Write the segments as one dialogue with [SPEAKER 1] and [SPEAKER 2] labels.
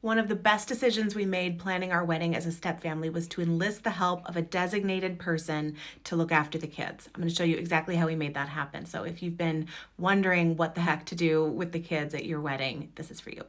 [SPEAKER 1] One of the best decisions we made planning our wedding as a step family was to enlist the help of a designated person to look after the kids. I'm going to show you exactly how we made that happen. So if you've been wondering what the heck to do with the kids at your wedding, this is for you.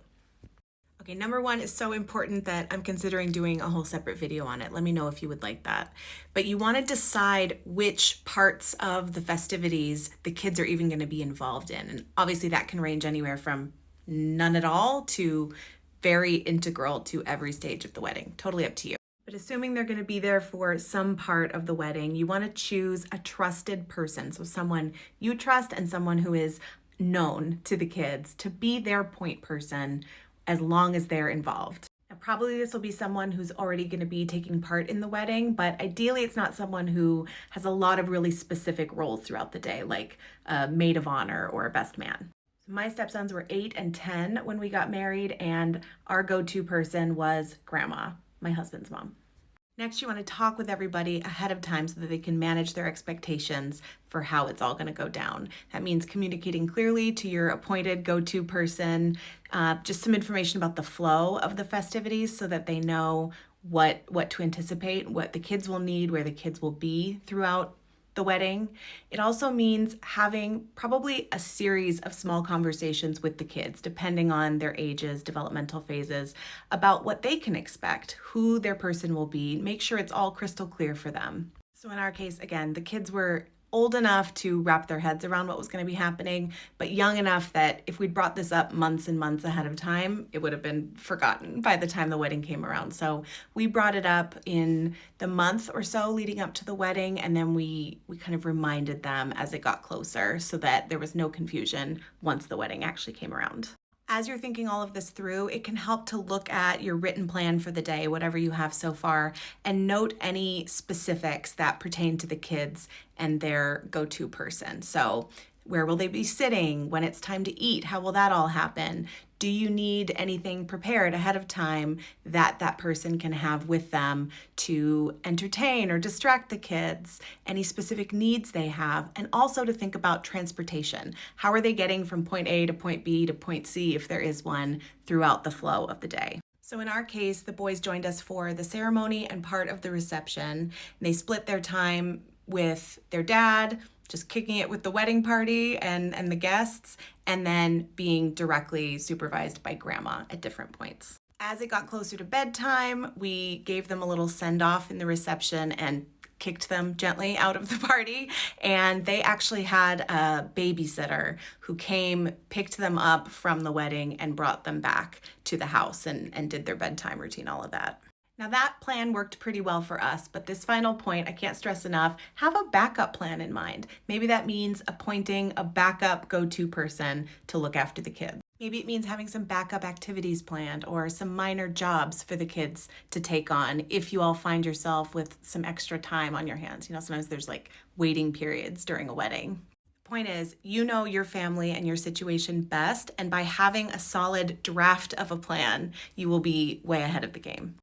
[SPEAKER 1] Okay, number one is so important that I'm considering doing a whole separate video on it. Let me know if you would like that. But you want to decide which parts of the festivities the kids are even going to be involved in. And obviously that can range anywhere from none at all to very integral to every stage of the wedding. Totally up to you. But assuming they're going to be there for some part of the wedding, you want to choose a trusted person. So someone you trust and someone who is known to the kids to be their point person as long as they're involved. Now, probably this will be someone who's already going to be taking part in the wedding, but ideally it's not someone who has a lot of really specific roles throughout the day, like a maid of honor or a best man. My stepsons were 8 and 10 when we got married, and our go-to person was Grandma, my husband's mom. Next, you want to talk with everybody ahead of time so that they can manage their expectations for how it's all going to go down. That means communicating clearly to your appointed go-to person, just some information about the flow of the festivities so that they know what to anticipate, what the kids will need, where the kids will be throughout the wedding. It also means having probably a series of small conversations with the kids, depending on their ages, developmental phases, about what they can expect, who their person will be. Make sure it's all crystal clear for them. So in our case, again, the kids were old enough to wrap their heads around what was going to be happening, but young enough that if we'd brought this up months and months ahead of time, it would have been forgotten by the time the wedding came around. So we brought it up in the month or so leading up to the wedding, and then we kind of reminded them as it got closer so that there was no confusion once the wedding actually came around. As you're thinking all of this through, it can help to look at your written plan for the day, whatever you have so far, and note any specifics that pertain to the kids and their go-to person. So where will they be sitting? When it's time to eat, how will that all happen? Do you need anything prepared ahead of time that person can have with them to entertain or distract the kids? Any specific needs they have? And also to think about transportation. How are they getting from point A to point B to point C, if there is one, throughout the flow of the day? So in our case, the boys joined us for the ceremony and part of the reception. They split their time with their dad, just kicking it with the wedding party and the guests, and then being directly supervised by Grandma at different points. As it got closer to bedtime, we gave them a little send-off in the reception and kicked them gently out of the party. And they actually had a babysitter who came, picked them up from the wedding and brought them back to the house and did their bedtime routine, all of that. Now that plan worked pretty well for us, but this final point, I can't stress enough, have a backup plan in mind. Maybe that means appointing a backup go-to person to look after the kids. Maybe it means having some backup activities planned or some minor jobs for the kids to take on if you all find yourself with some extra time on your hands. You know, sometimes there's like waiting periods during a wedding. Point is, you know your family and your situation best, and by having a solid draft of a plan, you will be way ahead of the game.